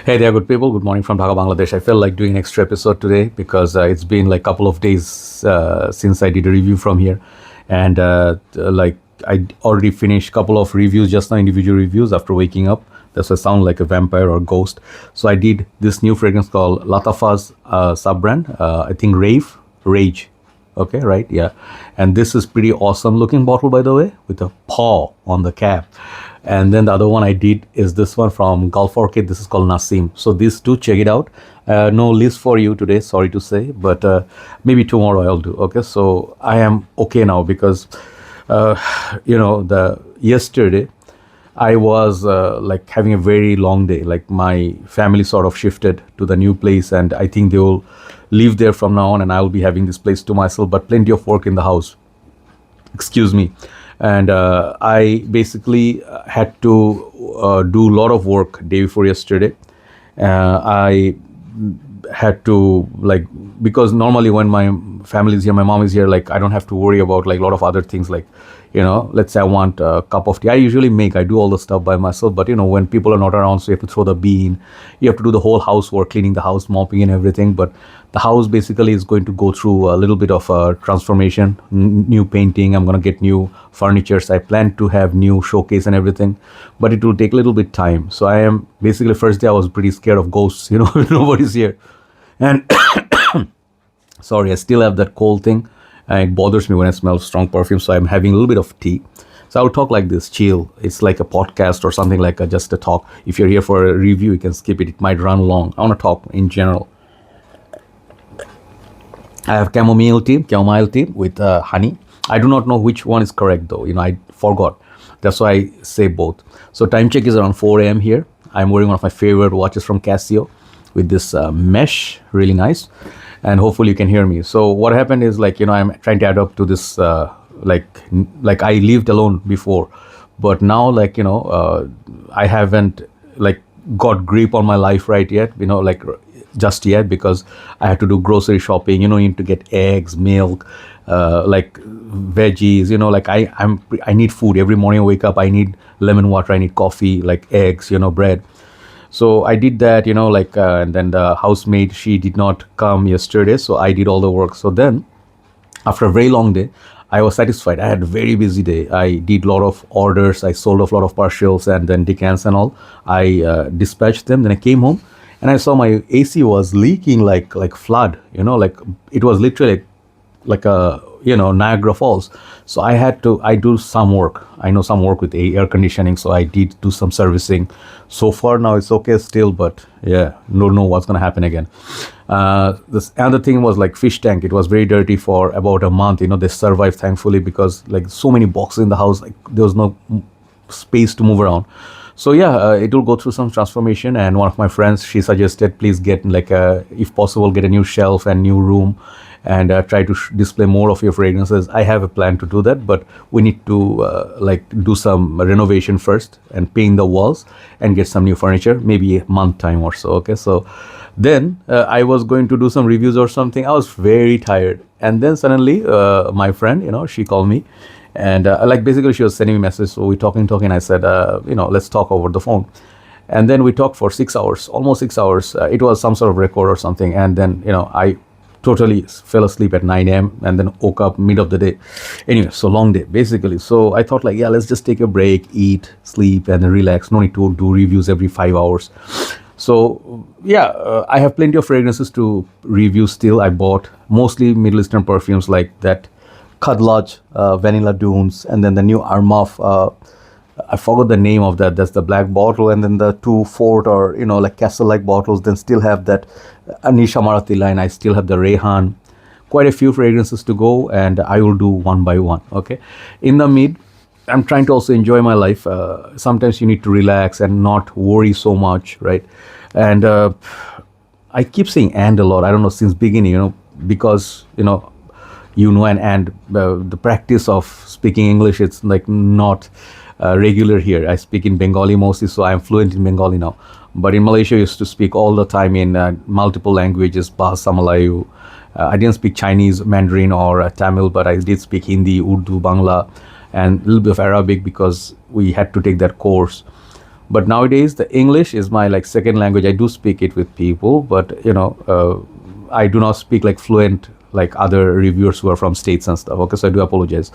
Hey there, good people. Good morning from Dhaka, Bangladesh. I felt like doing an extra episode today because it's been like a couple of days since I did a review from here, and like I already finished a couple of reviews just now, individual reviews after waking up. That's why I sound like a vampire or ghost. So I did this new fragrance called Latafa's sub brand. I think Rage. Okay, right? Yeah. And this is pretty awesome looking bottle, by the way, with a paw on the cap. And then the other one I did is this one from Gulf Orchid. This is called Nassim. So these two, check it out. No list for you today, sorry to say, but maybe tomorrow I'll do. Okay, so I am okay now because, uh, the yesterday I was like having a very long day. Like my family sort of shifted to the new place, and I think they will live there from now on, and I will be having this place to myself. But plenty of work in the house. Excuse me. And I basically had to do a lot of work day before yesterday. I had to, like, because normally when my family is here, my mom is here, like I don't have to worry about like a lot of other things, like, let's say I want a cup of tea. I usually I do all the stuff by myself, but when people are not around, so you have to throw the bean, you have to do the whole housework, cleaning the house, mopping and everything. But the house basically is going to go through a little bit of a transformation, new painting. I'm going to get new furniture. So I plan to have new showcase and everything, but it will take a little bit time. So I am basically, first day I was pretty scared of ghosts, nobody's here. And sorry, I still have that cold thing. It bothers me when I smell strong perfume, so I'm having a little bit of tea. So I'll talk like this, chill. It's like a podcast or something, like just a talk. If you're here for a review, you can skip it. It might run long. I want to talk in general. I have chamomile tea with honey. I do not know which one is correct though. I forgot. That's why I say both. So time check is around 4 a.m. here. I'm wearing one of my favorite watches from Casio with this mesh, really nice. And hopefully you can hear me. So what happened is, like, I'm trying to adapt to this, like I lived alone before, but now, like, I haven't like got grip on my life right yet, like just yet, because I had to do grocery shopping. You need to get eggs, milk, like veggies. Like I need food every morning. I wake up, I need lemon water, I need coffee, like eggs, bread. So I did that, and then the housemaid, she did not come yesterday, so I did all the work. So then, after a very long day, I was satisfied. I had a very busy day. I did a lot of orders. I sold off a lot of partials and then decants and all. I dispatched them. Then I came home and I saw my AC was leaking like flood. Like it was literally like a Niagara Falls. So I do some work. I know some work with air conditioning, so I did do some servicing. So far now it's okay still, but yeah, don't know what's gonna happen again. This another thing was like fish tank. It was very dirty for about a month. They survived thankfully, because like so many boxes in the house, like there was no space to move around. So yeah, it will go through some transformation. And one of my friends, she suggested, please get like if possible, get a new shelf and new room, and try to display more of your fragrances. I have a plan to do that, but we need to like do some renovation first and paint the walls and get some new furniture, maybe a month time or so. Okay, so then I was going to do some reviews or something. I was very tired, and then suddenly my friend, she called me, and like basically she was sending me a message. So we talking. I said, let's talk over the phone. And then we talked for 6 hours, almost 6 hours. It was some sort of record or something. And then I totally fell asleep at 9 a.m. and then woke up mid of the day. Anyway, so long day basically. So I thought, like, yeah, let's just take a break, eat, sleep, and then relax. No need to do reviews every 5 hours. So yeah, I have plenty of fragrances to review still. I bought mostly Middle Eastern perfumes, like that Khadlaj Vanilla Dunes, and then the new Armaf. I forgot the name of that. That's the black bottle, and then the two Fort, or like castle-like bottles. Then still have that Anisha Marathi line. I still have the Rehan. Quite a few fragrances to go, and I will do one by one. Okay, in the mid, I'm trying to also enjoy my life. Sometimes you need to relax and not worry so much, right? And I keep saying "and" a lot. I don't know, since beginning, because and the practice of speaking English, it's like not regular here. I speak in Bengali mostly, so I'm fluent in Bengali now. But in Malaysia, I used to speak all the time in multiple languages, Bahasa Melayu. I didn't speak Chinese, Mandarin, or Tamil, but I did speak Hindi, Urdu, Bangla, and a little bit of Arabic, because we had to take that course. But nowadays the English is my like second language. I do speak it with people, but I do not speak like fluent like other reviewers who are from states and stuff. Okay, so I do apologize,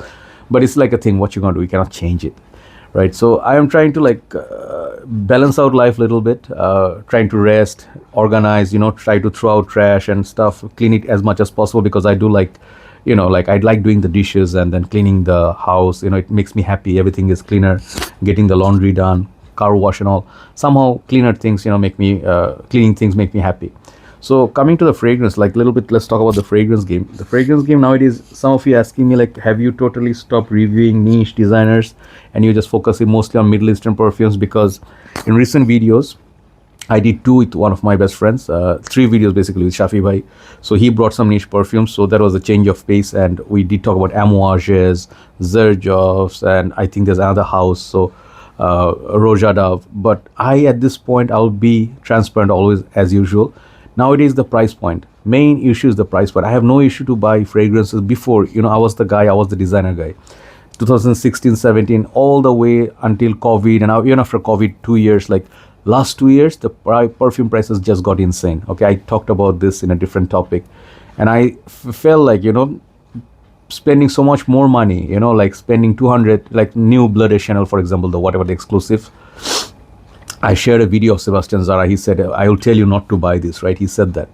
but it's like a thing. What you gonna do? You cannot change it, right? So I am trying to like balance out life a little bit, trying to rest, organize, try to throw out trash and stuff, clean it as much as possible, because I do like, like I like doing the dishes and then cleaning the house. It makes me happy. Everything is cleaner, getting the laundry done, car wash and all. Somehow cleaner things, make me cleaning things make me happy. So coming to the fragrance, like a little bit, let's talk about the fragrance game. The fragrance game nowadays, some of you asking me like, have you totally stopped reviewing niche designers and you just focusing mostly on Middle Eastern perfumes? Because in recent videos, I did 2 with one of my best friends, 3 videos basically with Shafi Bhai. So he brought some niche perfumes, so that was a change of pace, and we did talk about Amouages, Zerjovs, and I think there's another house, so Rojadav. But at this point, I'll be transparent always as usual. Nowadays, the price point. Main issue is the price point. I have no issue to buy fragrances before. I was the designer guy. 2016, 17, all the way until COVID, and even after COVID, 2 years, like last 2 years, the perfume prices just got insane. Okay, I talked about this in a different topic, and I felt like, spending so much more money, like spending 200, like new Blood et Chanel, for example, the exclusive. I shared a video of Sebastian Zara. He said, I will tell you not to buy this, right? He said that.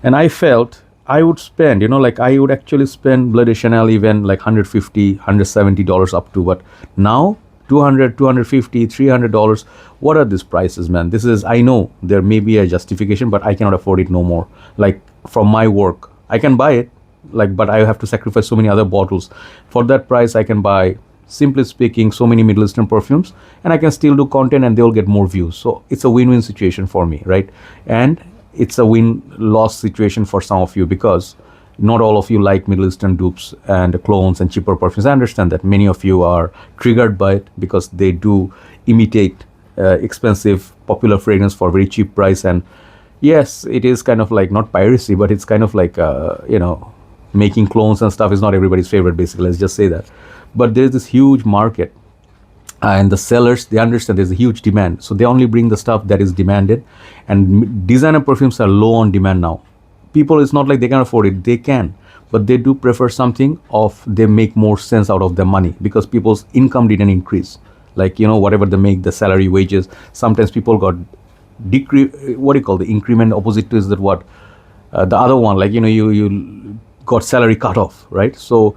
And I felt I would spend, like I would actually spend Blood et Chanel even like $150, $170 up to. But now, $200, $250, $300, what are these prices, man? This is, I know there may be a justification, but I cannot afford it no more. Like from my work, I can buy it, like, but I have to sacrifice so many other bottles. For that price, I can buy, simply speaking, so many Middle Eastern perfumes, and I can still do content and they'll get more views. So it's a win-win situation for me, right? And it's a win-loss situation for some of you, because not all of you like Middle Eastern dupes and clones and cheaper perfumes. I understand that many of you are triggered by it because they do imitate expensive popular fragrance for very cheap price. And yes, it is kind of like not piracy, but it's kind of like making clones and stuff is not everybody's favorite, basically. Let's just say that. But there's this huge market, and the sellers, they understand there's a huge demand, so they only bring the stuff that is demanded. And designer perfumes are low on demand now. People, it's not like they can afford it, they can, but they do prefer something of, they make more sense out of their money, because people's income didn't increase. Like, whatever they make, the salary, wages, sometimes people got what do you call the increment? Opposite to is that what the other one, like, you got salary cut off, right? So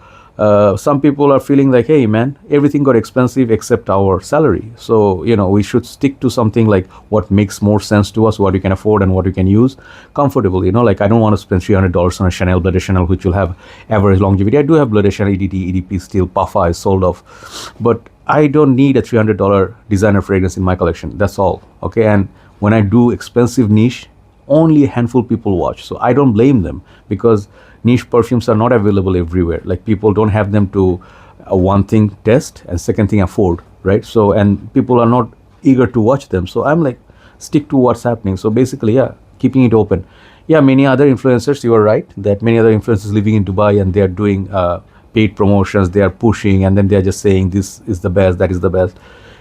some people are feeling like, hey man, everything got expensive except our salary. So we should stick to something like what makes more sense to us, what you can afford and what you can use comfortably. Like, I don't want to spend $300 on a Chanel, Blood et Chanel, which will have average longevity. I do have Blood et Chanel, EDT, EDP still, Puffa is sold off, but I don't need a $300 designer fragrance in my collection. That's all. Okay, and when I do expensive niche, only a handful of people watch, so I don't blame them, because niche perfumes are not available everywhere. Like, people don't have them to one thing test and second thing afford, right? So, and people are not eager to watch them, so I'm like, stick to what's happening. So basically, yeah, keeping it open. Yeah, many other influencers, you are right that many other influencers living in Dubai, and they are doing paid promotions, they are pushing, and then they are just saying this is the best, that is the best.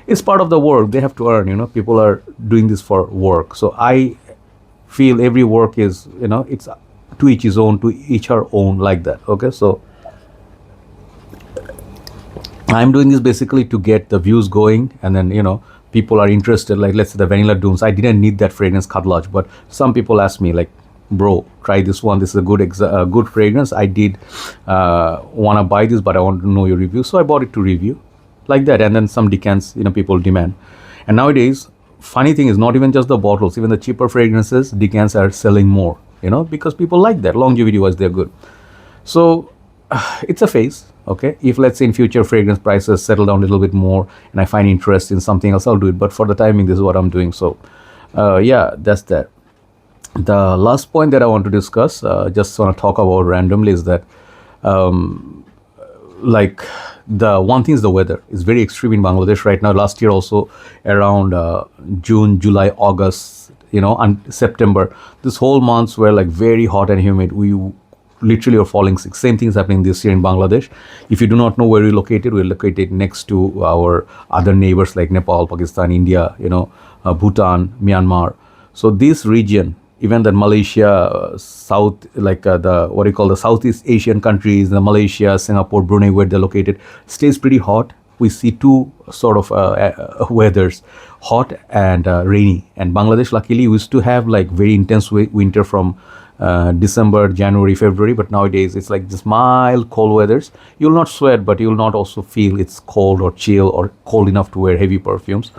It's part of the work, they have to earn. People are doing this for work. So I feel every work is, it's to each his own, to each her own, like that. Okay, so I'm doing this basically to get the views going, and then people are interested. Like, let's say the Vanilla Dooms, I didn't need that fragrance Khadlaj, but some people ask me like, bro, try this one, this is a good fragrance. I did want to buy this, but I want to know your review, so I bought it to review, like that. And then some decants, people demand. And nowadays, funny thing is, not even just the bottles, even the cheaper fragrances, decants are selling more, because people like that. Longevity wise, they're good. So it's a phase. Okay, if let's say in future fragrance prices settle down a little bit more and I find interest in something else, I'll do it. But for the timing, this is what I'm doing. So yeah, that's that. The last point that I want to discuss, just want to talk about randomly, is that like, the one thing is the weather is very extreme in Bangladesh right now. Last year also, around June, July, August, and September, this whole months were like very hot and humid. We literally you're falling sick. Same thing is happening this year in Bangladesh. If you do not know where we're located, we're located next to our other neighbors like Nepal, Pakistan, India, Bhutan, Myanmar. So this region, even that Malaysia, South, like the what do you call the Southeast Asian countries, the Malaysia, Singapore, Brunei, where they're located, stays pretty hot. We see two sort of weathers, hot and rainy. And Bangladesh, luckily, used to have like very intense winter from December, January, February, but nowadays it's like just mild cold weathers. You'll not sweat, but you'll not also feel it's cold or chill or cold enough to wear heavy perfumes.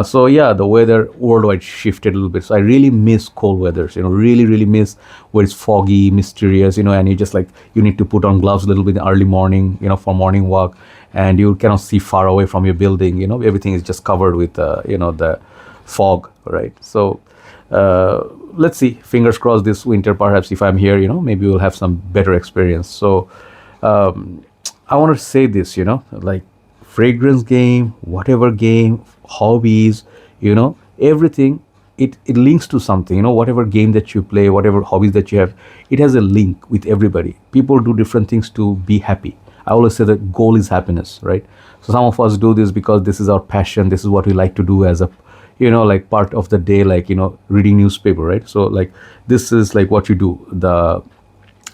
So yeah, the weather worldwide shifted a little bit. So I really miss cold weathers. Really miss where it's foggy, mysterious. And you just like you need to put on gloves a little bit in the early morning. For morning walk, and you cannot see far away from your building. Everything is just covered with the fog, right? So let's see. Fingers crossed this winter. Perhaps if I'm here, maybe we'll have some better experience. So I want to say this. Like fragrance game, whatever game, hobbies, everything, it links to something. Whatever game that you play, whatever hobbies that you have, it has a link with everybody. People do different things to be happy. I always say the goal is happiness, right? So some of us do this because this is our passion, this is what we like to do as a like part of the day, like reading newspaper, right? So like this is like what you do, the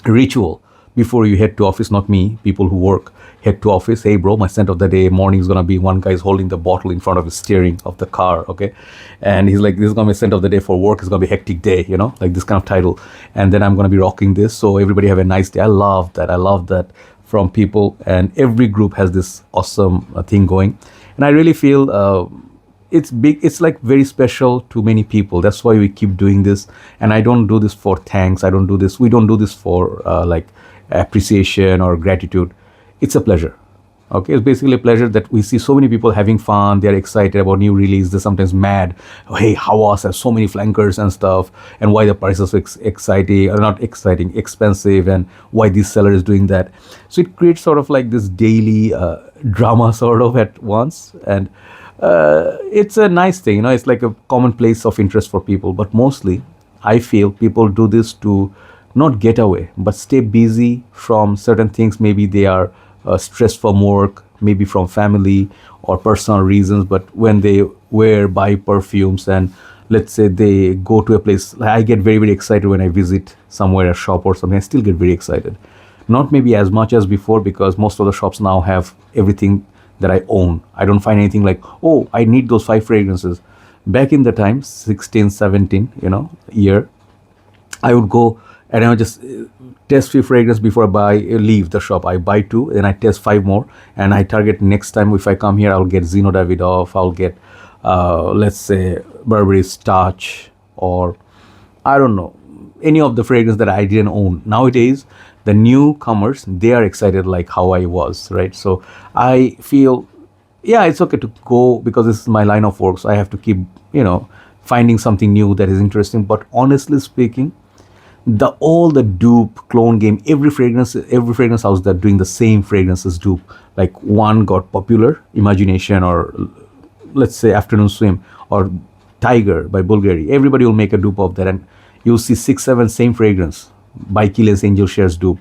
ritual before you head to office. Not me, people who work head to office. Hey bro, my scent of the day morning is gonna be one guy's holding the bottle in front of the steering of the car, okay, and he's like, this is gonna be scent of the day for work. It's gonna be a hectic day, like this kind of title, and then I'm gonna be rocking this, so everybody have a nice day. I love that from people, and every group has this awesome thing going, and I really feel it's big. It's like very special to many people. That's why we keep doing this. And I don't do this for thanks. We don't do this for like appreciation or gratitude. It's a pleasure. Okay, it's basically a pleasure that we see so many people having fun. They're excited about new release. They're sometimes mad. Oh, hey, Hawas has so many flankers and stuff, and why the prices are exciting, or not exciting, expensive, and why this seller is doing that. So it creates sort of like this daily drama sort of at once, and it's a nice thing. It's like a common place of interest for people. But mostly, I feel people do this to not get away, but stay busy from certain things. Maybe they are stressed from work, maybe from family or personal reasons. But when they buy perfumes, and let's say they go to a place, like I get very excited when I visit somewhere, a shop or something. I still get very excited. Not maybe as much as before, because most of the shops now have everything that I own. I don't find anything like, oh, I need those 5 fragrances. Back in the time, 16, 17, year, I would go and I would just test 3 fragrances before I leave the shop. I buy 2, then I test 5 more, and I target next time if I come here, I'll get Zino Davidoff, I'll get, let's say, Burberry's Touch, or I don't know, any of the fragrance that I didn't own. Nowadays, the newcomers, they are excited like how I was, right? So I feel, yeah, it's okay to go because this is my line of work. So I have to keep, finding something new that is interesting. But honestly speaking, all the dupe clone game, every fragrance house that doing the same fragrances dupe, like one got popular, Imagination, or let's say Afternoon Swim, or Tiger by Bulgari. Everybody will make a dupe of that, and you'll see 6, 7 same fragrance. By Killian's Angel Shares dupe,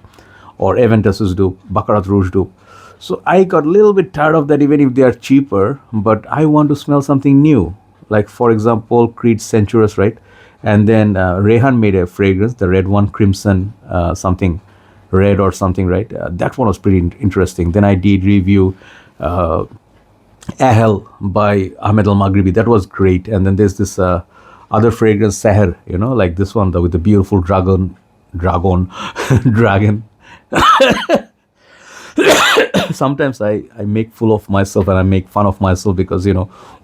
or Aventus's dupe, Baccarat Rouge dupe. So I got a little bit tired of that, even if they are cheaper, but I want to smell something new. Like for example, Creed's Sensuous, right? And then Rehan made a fragrance, the red one, Crimson something, red or something, right? That one was pretty interesting. Then I did review Ahel by Ahmed Al Maghribi. That was great. And then there's this other fragrance, Seher, like this one, with the beautiful dragon. Sometimes I make fool of myself and I make fun of myself because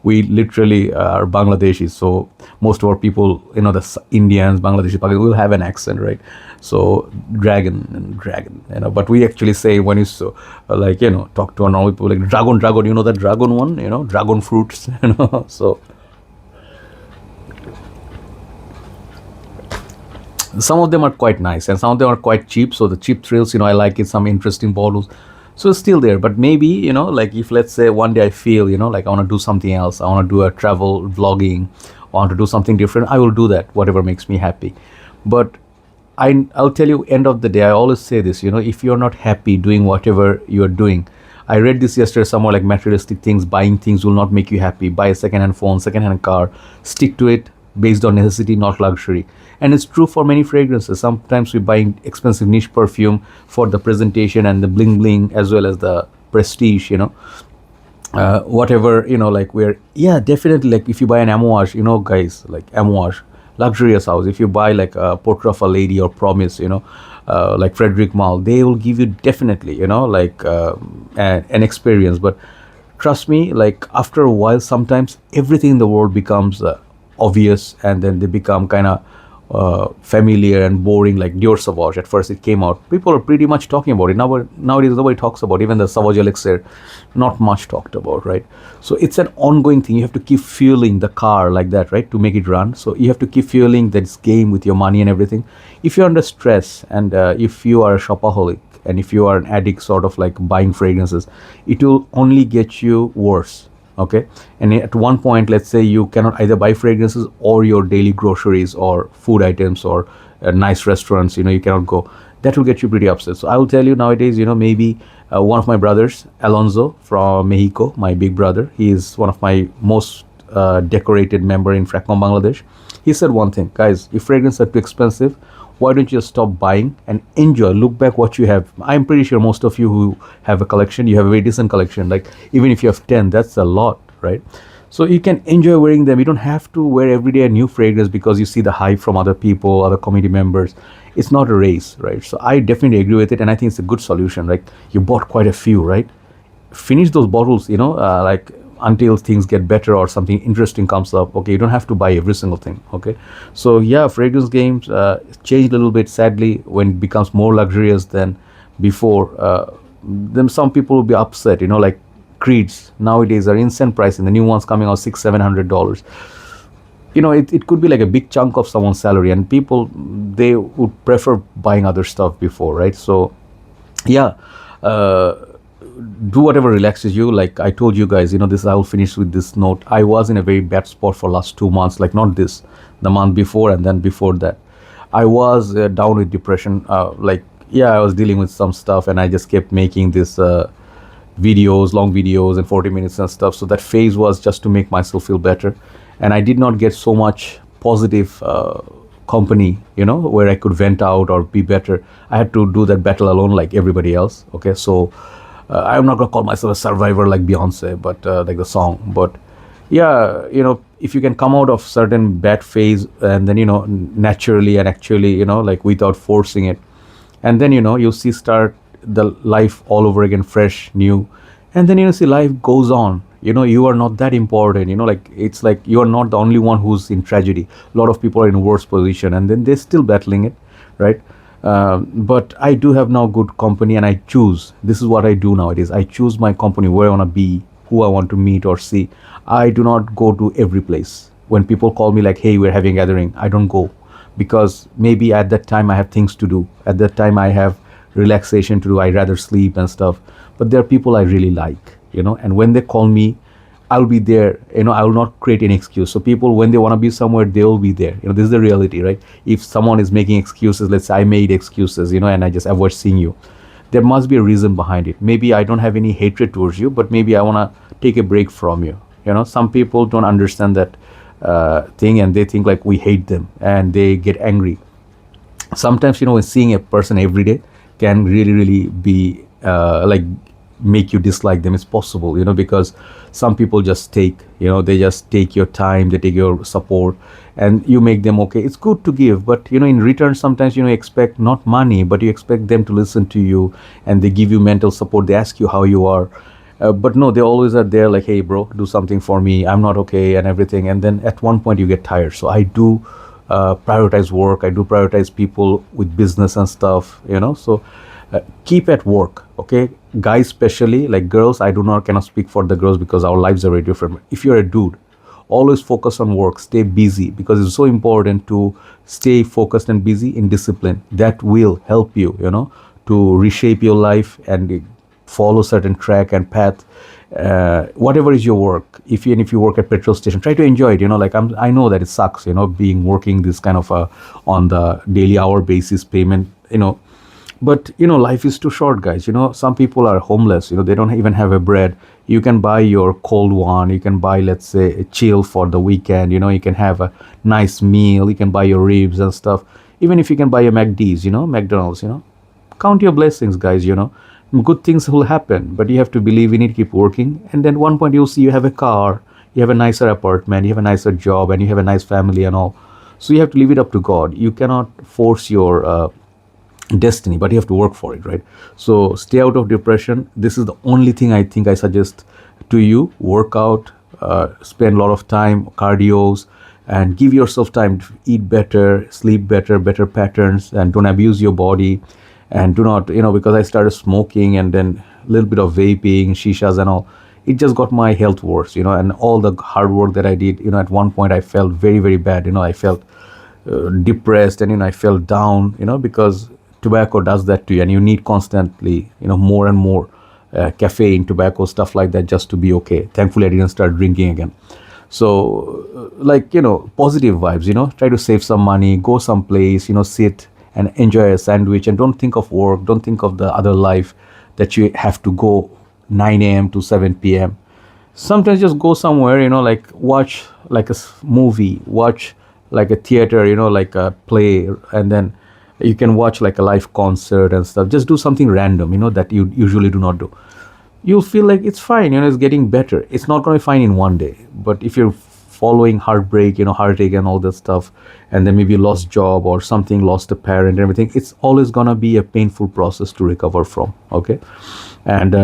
we literally are Bangladeshis, so most of our people, the Indians, Bangladeshi, Pakistani, will have an accent, right? So dragon, but we actually say, when you talk to a normal people, like dragon, that dragon one, dragon fruits, so some of them are quite nice and some of them are quite cheap. So the cheap thrills, I like it, some interesting bottles. So it's still there. But maybe, like if let's say one day I feel, like I want to do something else, I want to do a travel vlogging, I want to do something different, I will do that, whatever makes me happy. But I'll tell you, end of the day, I always say this, if you're not happy doing whatever you're doing, I read this yesterday somewhere, like materialistic things, buying things will not make you happy. Buy a second-hand phone, second-hand car, stick to it based on necessity, not luxury. And it's true for many fragrances. Sometimes we buy expensive niche perfume for the presentation and the bling bling as well as the prestige, whatever, like we're, yeah, definitely, like if you buy an amouage, guys, like amouage, luxurious house, if you buy like a portrait of a lady or promise, like Frederick Malle, they will give you definitely, like an experience. But trust me, like after a while, sometimes everything in the world becomes obvious, and then they become kind of familiar and boring. Like Dior Sauvage, at first it came out, people are pretty much talking about it. Nowadays nobody talks about it. Even the Sauvage Elixir, not much talked about, right? So it's an ongoing thing. You have to keep fueling the car like that, right, to make it run. So you have to keep fueling this game with your money and everything. If you're under stress, and if you are a shopaholic, and if you are an addict, sort of like buying fragrances, it will only get you worse. Okay. And at one point, let's say you cannot either buy fragrances or your daily groceries or food items or nice restaurants, you cannot go. That will get you pretty upset. So I will tell you, nowadays, maybe one of my brothers, Alonso from Mexico, my big brother, he is one of my most decorated member in Fragcomm Bangladesh. He said one thing: guys, if fragrances are too expensive, why don't you just stop buying and enjoy, look back what you have. I'm pretty sure most of you who have a collection, you have a very decent collection. Like even if you have 10, that's a lot, right? So you can enjoy wearing them. You don't have to wear every day a new fragrance because you see the hype from other people, other community members. It's not a race, right? So I definitely agree with it, and I think it's a good solution. Like you bought quite a few, right? Finish those bottles, like until things get better or something interesting comes up. Okay, you don't have to buy every single thing. Okay, so yeah, fragrance games changed a little bit, sadly, when it becomes more luxurious than before. Then some people will be upset, like creeds nowadays are insane pricing. The new ones coming out $600-700. It could be like a big chunk of someone's salary, and people, they would prefer buying other stuff before, right? So yeah, do whatever relaxes you. Like I told you guys, this, I will finish with this note. I was in a very bad spot for last 2 months, like not this, the month before, and then before that I was down with depression. Like yeah, I was dealing with some stuff, and I just kept making this videos, long videos and 40 minutes and stuff. So that phase was just to make myself feel better, and I did not get so much positive company, where I could vent out or be better. I had to do that battle alone, like everybody else. Okay, so I'm not gonna call myself a survivor like Beyonce, but like the song. But yeah, if you can come out of certain bad phase, and then naturally and actually, like without forcing it, and then you see start the life all over again, fresh, new, and then see life goes on. You are not that important. Like it's like you are not the only one who's in tragedy. A lot of people are in worse position, and then they're still battling it, right? But I do have now good company, and I choose. This is what I do nowadays. I choose my company, where I want to be, who I want to meet or see. I do not go to every place. When people call me like, hey, we're having a gathering, I don't go, because maybe at that time I have things to do. At that time I have relaxation to do. I rather sleep and stuff. But there are people I really like, and when they call me, I'll be there. I will not create any excuse. So people, when they want to be somewhere, they will be there. This is the reality, right? If someone is making excuses, let's say I made excuses, and I just avoid seeing you, there must be a reason behind it. Maybe I don't have any hatred towards you, but maybe I want to take a break from you. Some people don't understand that thing, and they think like we hate them, and they get angry. Sometimes, when seeing a person every day can really, really be like make you dislike them. It's possible, because some people just take, they just take your time, they take your support, and you make them okay. It's good to give, but in return, sometimes you expect not money, but you expect them to listen to you, and they give you mental support. They ask you how you are, but no, they always are there like, hey bro, do something for me, I'm not okay and everything. And then at one point you get tired. So I do prioritize work. I do prioritize people with business and stuff, so keep at work. Okay, guys, especially, like girls, I do not cannot speak for the girls because our lives are very different. If you're a dude, always focus on work, stay busy, because it's so important to stay focused and busy in discipline. That will help you, to reshape your life and follow certain track and path. whatever is your work, if you work at petrol station, try to enjoy it. Like I know that it sucks, being working this kind of on the daily hour basis payment, but life is too short, guys. Some people are homeless, they don't even have a bread. You can buy your cold one, you can buy, let's say, a chill for the weekend. You can have a nice meal, you can buy your ribs and stuff. Even if you can buy a McD's, McDonald's, count your blessings, guys. Good things will happen, but you have to believe in it, keep working, and then one point you'll see you have a car, you have a nicer apartment, you have a nicer job, and you have a nice family and all. So you have to leave it up to God. You cannot force your destiny, but you have to work for it, right? So stay out of depression. This is the only thing I think I suggest to you. Work out, spend a lot of time cardios, and give yourself time to eat better, sleep better, better patterns, and don't abuse your body. And do not, because I started smoking and then a little bit of vaping, shishas and all, it just got my health worse, and all the hard work that I did, at one point I felt very, very bad. I felt depressed, and I felt down, because tobacco does that to you, and you need constantly, more and more caffeine, tobacco, stuff like that, just to be okay. Thankfully, I didn't start drinking again. So, positive vibes, try to save some money, go someplace, sit and enjoy a sandwich, and don't think of work, don't think of the other life that you have to go 9 a.m. to 7 p.m. Sometimes just go somewhere, like watch like a movie, watch like a theater, like a play, and then you can watch like a live concert and stuff. Just do something random, that you usually do not do. You'll feel like it's fine, it's getting better. It's not going to be fine in one day, but if you're following heartbreak, heartache and all that stuff, and then maybe you lost job or something, lost a parent and everything, it's always gonna be a painful process to recover from, okay? And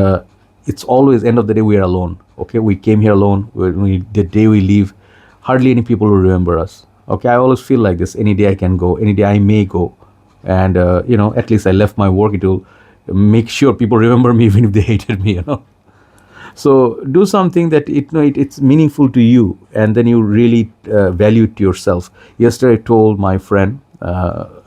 it's always, end of the day, we are alone, okay? We came here alone. The day we leave, hardly any people will remember us, okay? I always feel like this. Any day I can go, any day I may go, and at least I left my work. It will make sure people remember me even if they hated me, So do something that it's meaningful to you, and then you really value it to yourself. Yesterday I told my friend,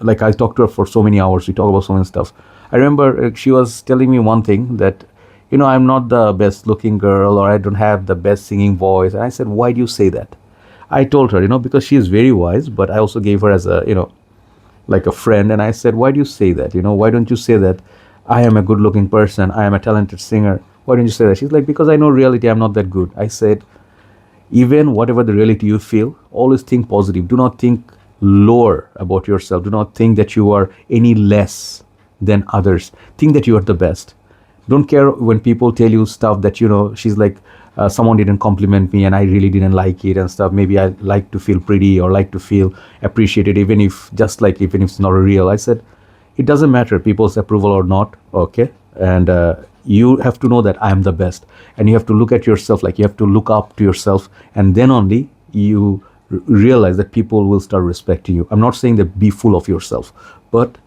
like I talked to her for so many hours, we talk about so many stuff. I remember she was telling me one thing, that I'm not the best looking girl, or I don't have the best singing voice. And I said, why do you say that? I told her, because she is very wise, but I also gave her as a like a friend. And I said, why do you say that? Why don't you say that I am a good looking person, I am a talented singer? Why don't you say that? She's like, because I know reality, I'm not that good. I said, even whatever the reality you feel, always think positive. Do not think lower about yourself. Do not think that you are any less than others. Think that you are the best. Don't care when people tell you stuff that, she's like, someone didn't compliment me and I really didn't like it and stuff. Maybe I like to feel pretty or like to feel appreciated, even if it's not real. I said, it doesn't matter people's approval or not, okay? And you have to know that I am the best, and you have to look at yourself, like you have to look up to yourself, and then only you realize that people will start respecting you. I'm not saying that be full of yourself, but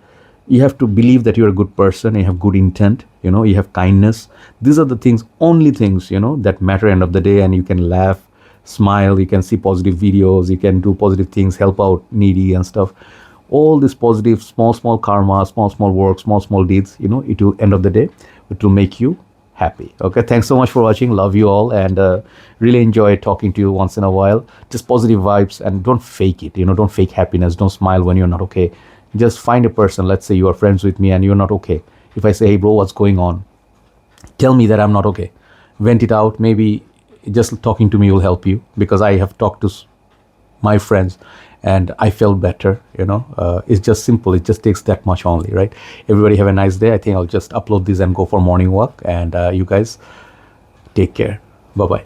you have to believe that you're a good person, you have good intent, you have kindness. These are the things, only things, that matter end of the day. And you can laugh, smile, you can see positive videos, you can do positive things, help out needy and stuff. All this positive, small karma, small work, small deeds, it will, end of the day, it will make you happy. Okay, thanks so much for watching. Love you all, and really enjoy talking to you once in a while. Just positive vibes, and don't fake it. Don't fake happiness. Don't smile when you're not okay. Just find a person. Let's say you are friends with me and you're not okay. If I say, hey bro, what's going on? Tell me that I'm not okay. Vent it out. Maybe just talking to me will help you, because I have talked to my friends and I felt better. It's just simple. It just takes that much only, right? Everybody have a nice day. I think I'll just upload this and go for morning walk, and you guys take care. Bye bye.